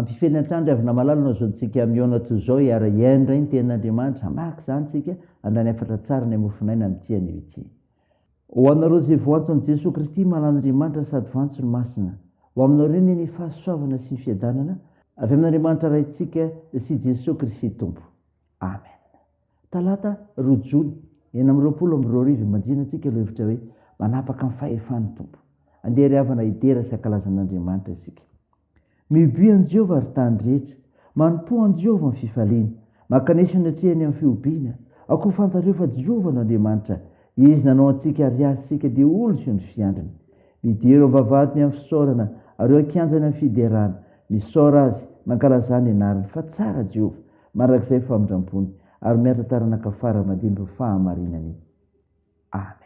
ampifenatrandry avy namalalana zao tsika miona toy zao iara iendra iny tenin'Andriamanitra amaky zany tsika andany afatra tsara ny mofinaina mitiany io ity. Ho anareo zay voantson'i Jesosy Kristy manan'Andriamanitra sady voantso ny masina, ho aminao reny ny fahasoavana sy ny fiadanana avy amin'Andriamanitra raintsika sy Jesosy Kristy Tompo. Amen. Talata 2 Jona 2020 manjina antsika ilay hevitra hoe manapaka ny fahefan'ny Tompo. Andeha ry havana idera sy ankalazan'Andriamanitra isika. Mioby an Jehova ary tany rehetra, manompo an Jehova ny fifaliana, mankanesy ny hatrehany amin'ny fiobina, akoho fantareo fa Jehova no Andriamanitra, izy nanao antsika ary asika dia olo sy ny fiandriny. Midero ny vavahadiny amin'ny fisaorana ary eo akianjany amin'ny fiderana, misaora azy mankalazany anarany fa tsara Jehova, marak'izay famindram-pony ary miaritra taranaka fara mandimby fahamarinany. Amen.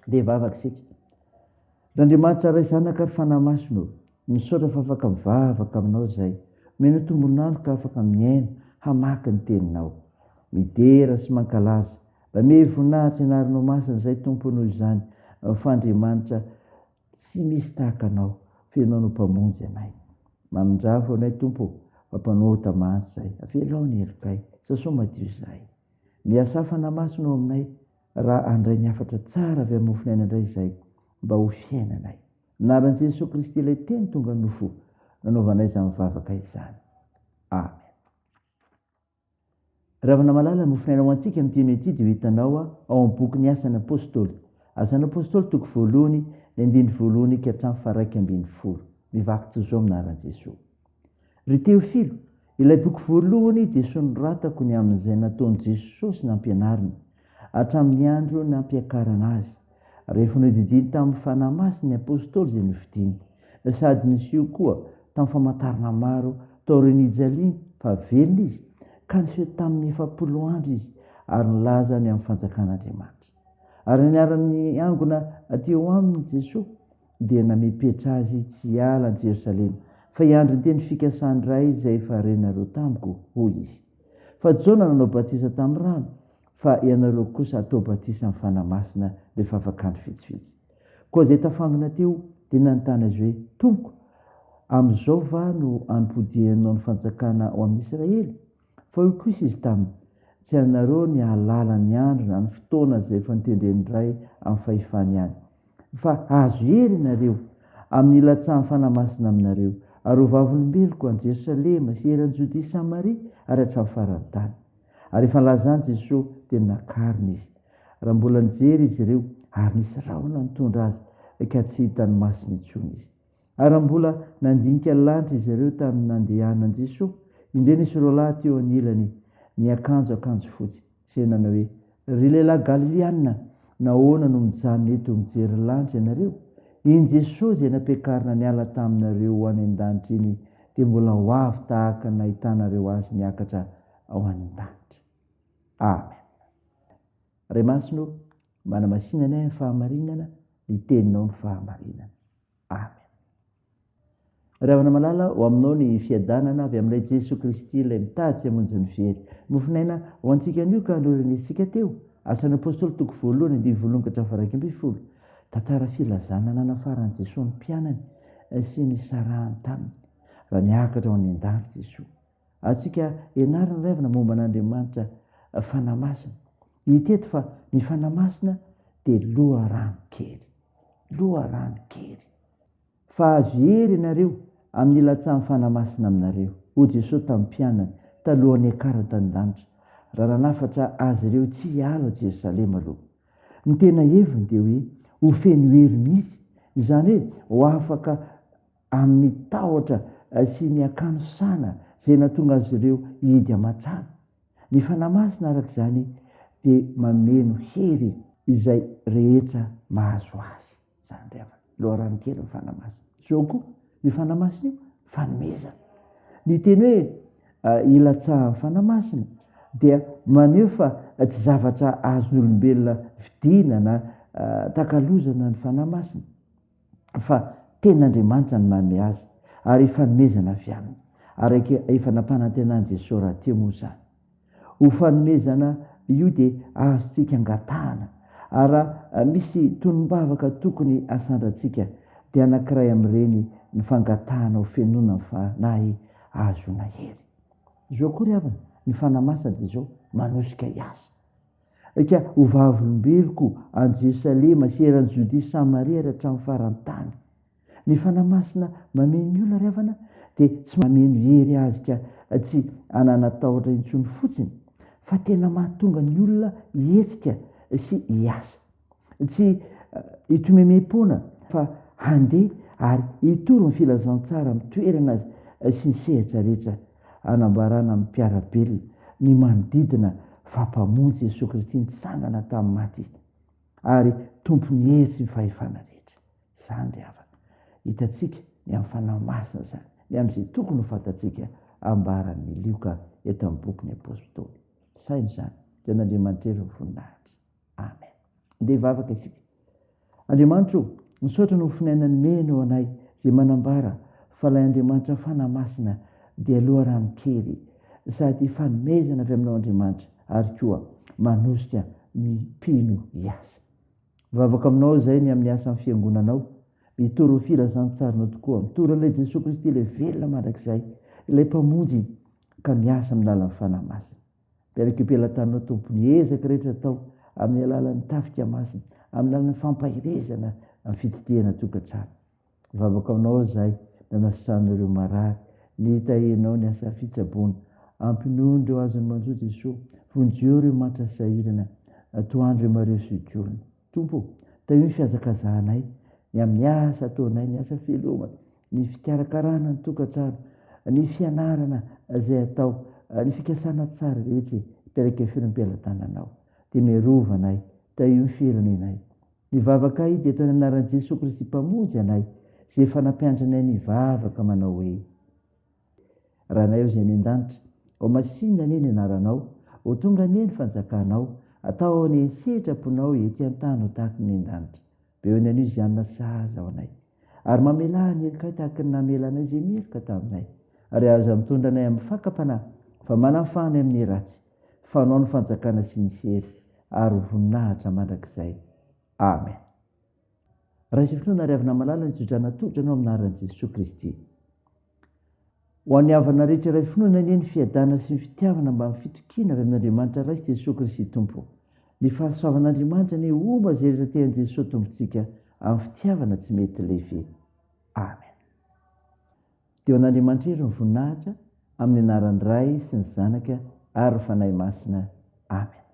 Dia vavaka isika. N'Andriamanitra ray zanaka ary fanahy masino, misaotra fa afaka mivavaka aminao zay. Mena tombonandro ka afaka miaina, hamaky ny teninao. Midera sy mankalaza, mba mihevonahitra ianarinao masina zay Tompo noho izany, fa Andriamanitra tsy misy tahaka anao, fenao no mpamonjy anay. Mamindrafo anay Tompo, mampanota mandry zay, avelao ny helokay, sasoa madio zay. Miasa fanahy masino aminay, raha andray ny afatra tsara avy amin'ny mofinaina indray izay mba ho fiainanay. Anaran'i Jesosy Kristy ilay teny tonga nofo, nanaovanay izany mivavaka izany. Amen. Raha namalala mofinaina ho antsika amin'ny teny ity dia hitanao ao amin'ny boky ny Asan'ny Apôstôly Azan'ny apôstôly toko voalohany ny andiny voalohany ka hatramin'ny faraiky ambin'ny folo. Mivaky toy izao minaran'i Jesosy. Ry Teofilo, ilay boky voalohany dia sonoratako ny amin'izay nataon'i Jesosy nampianariny hatramin'ny andro nampiakarana azy. Rehefa nodidiny tamin'ny fanahy masina ny apôstôly izay novidiny, sady niseho koa tamin'ny famantarana maro tao Renijaliana fa velona izy, ka niseho tamin'ny 70 andro izy ary nilaza ny amin'ny fanjakan'Andriamanitra. Ary niara-ny angona teo aminy Jesosy dia namepetra azy tsy hiala ny Jerosalema, fa hiandry ny teny fikasany iray izay efa renareo tamiko, hoy izy. Fa Jona nanao batisa tamin'ny rano, fa ianareo kosa atao batisa amin'ny fanahy masina rehefa afakandro vitsivitsy. Koa izay tafangana teo dia nanontany azy hoe, Tompoko, amin'izao va no ampodianao ny fanjakana ao amin'ny Israely? Fa io kosa izy taminy, tsy anareo ny ahalala ny andro na ny fotoana izay efa nitendreny iray amin'ny fahefany ihany. Fa azo hery ianareo amin'ny ilatsahan'ny fanahy masina aminareo, ary ho vavolombeloko any Jerosalema sy eran'ny Jodia sy Samaria ary hatramin'ny faran'ny tany. Ary efa nilazany Jesosy dia nakariny izy. Raha mbola nijery izy ireo ary nisy rahona nitondra azy ka tsy hitany masony intsony izy. Ary raha mbola nandinika lanitra izy ireo tamin'ny nandehanan'i Jesosy, indray nisy roalahy teo anilany niakanjo fotsy sy nanao hoe, ry lehilahy Galiliana, nahoana no mijanona eto mijery lanitra ianareo? Iny Jesosy izay nampiakarina niala taminareo any an-danitra iny dia mbola ho avy tahaka nahitanareo azy niakatra ao any an-danitra. Amen. Ray masino, manamasinana ny fahamarinana, ny teninao ny fahamarinana. Amen. Ravana malala ho aminao ny fiadanana avy amin'ilay Jesosy Kristy ilay mitady sy hamonjy ny very. Mofinaina ho antsika anio ka anorenitsika teo. Asan'ny apôstôly toko voalohany andiny voalohany ka hatramin'ny faraiky ambin'ny folo. Tantara filazana nanafaran'i Jesosy ny mpianany sy ny sarahany taminy raha niakatra ao any an-danitra Jesosy. Antsika ianarana ravana momba an'Andriamanitra fanahy masina. Hiteto fa ny fanahy masina dia loharano kely. Loharano kely. Fa azo hery ianareo amin'ny ilatsahan'ny fanahy masina aminareo. Hoy Jesosy tamin'ny mpianany talohan'ny akarany tan-danitra, raha nanafatra azy ireo tsy hiala Jerosalema aloha. Ny tena heviny dia hoe ho feno hery mihitsy, izany hoe ho afaka amin'ny tahotra sy ny akanosana izay nahatonga azy ireo hidy hamantrana. Ny fanahy masina arak'izany dia mameno hery izay rehetra mahazo azy. Zany rehefa loharano kely ny fanahy masina. Zao koa ny fanahy masina io fanomezana. Ny teny hoe ilatsahan'ny fanahy masina dia maneho fa tsy zavatra azon'olombelona vidiana na takalozana ny fanahy masina, fa ten'Andriamanitra ny manome azy ary fanomezana avy aminy. Ary efa nampanantenan'i Jesosy raha teo moa izany. Ho fanomezana io dia azontsika angatahana. Ary raha misy tonom-bavaka tokony asandratsika dia anankiray amin'ireny ny fangatahana ho fenona ny fanahy azona hery. Zao koa ry havana, ny fanahy masina dia zao manosika hiasa. Ka ho vavolombeloko any Jerosalema sy eran'ny Jodia sy Samaria ary hatramin'ny faran'ny tany. Ny fanahy masina mameno ny olona ry havana dia tsy mameno hery azy ka tsy ananatahotra intsony fotsiny, fa tena mahatonga ny olona hihetsika sy hiasa. Tsy hitomemem-pona fa handeha ary hitoro ny filazantsara amin'ny toerana sy ny sehatra rehetra, anambarana amin'ny mpiarabelona ny manodidina fampamonjy Jesosy Kristy nitsangana tamin'ny maty ary tompony hery sy ny fahefana rehetra. Zany ry havana, hitantsika ny amin'ny fanahy masina zany, ny amin'izay tokony ho fantatsika ambaran'ny lioka eto amin'ny boky ny apôstôly. Saina zany, dia n'Andriamanitra ery ny voninahitra. Amen. Dia vavaka isika. Andriamanitra o, misaotra no finainany mena ao anay izay manambara fa ilay Andriamanitra fanahy masina dia loharano kely sady fanomezana avy aminao Andriamanitra ary koa manosika ny mpino hiasa. Vavaka aminao izay ny amin'ny asan'ny fiangonanao, mitoro filazantsaranao tokoa, mitoro an'ilay Jesosy Kristy ilay velona mandrakizay, ilay mpamonjy ka miasa amin'ny lalan'ny fanahy masina. Piarakeam-pelantanao tompony ezaka rehetra atao amin'ny alalan'ny tafika masina, amin'ny alalan'ny fampahirezana amin'ny fitsidihana tokantrano. Vavaka aminao izay nanasitran'ireo marary, nitahinao ny asa fitsaboana, ampinondreo azony manjoa Jesosy, vonjeo ireo matra sahirana, atoandro mareo sy olona. Tompo, teo ny fiazakazahanay, ny amin'ny asa ataonay, ny asa filomana, ny fikarakarana ny tokantrano, ny fianarana izay atao, ny fikasana tsara rehetra hiperaka filompelatananao. Dia miarovanay, teo ny firenenay. Ny vavaka dia tao ny anaran'i Jesosy Kristy mpamonjy anay, izay fanampiandranay ny vavaka manao hoe: raha nay izay any an-danitra, ao masinina ny anaranao, ho tonga ny fanjakanao, atao ny sitraponao ety an-tany ho tahaka ny an-danitra. Beo ny anio izay anona sahaza ao anay, ary mamelany enikay tahaka ny namelanay izay miloka taminay, ary aza mitondra anay amin'ny fakapanahy, fa manafany amin'ny ratsy, fanao ny fanjakana sy ny sery, ary voninahitra mandrakizay. Amen. Raha izay fotoana riavina malala ny tsodrana todranao amin'ny anaran'i Jesosy Kristy. Ho an'ny havana rehetra iray finoana ny fiadana sy ny fitiavana mba amin'ny fitokiana avy amin'Andriamanitra ray sy Jesosy Kristy Tompo. Ny fahasoavan'Andriamanitra ny omba izay rehetra tean'i Jesosy Tompontsika amin'ny fitiavana tsy mety lehibe. Amen. Dia an'Andriamanitra ery ny voninahitra amin'ny anaran'ny Ray sy ny Zanaka ary ny Fanahy Masina. Amen.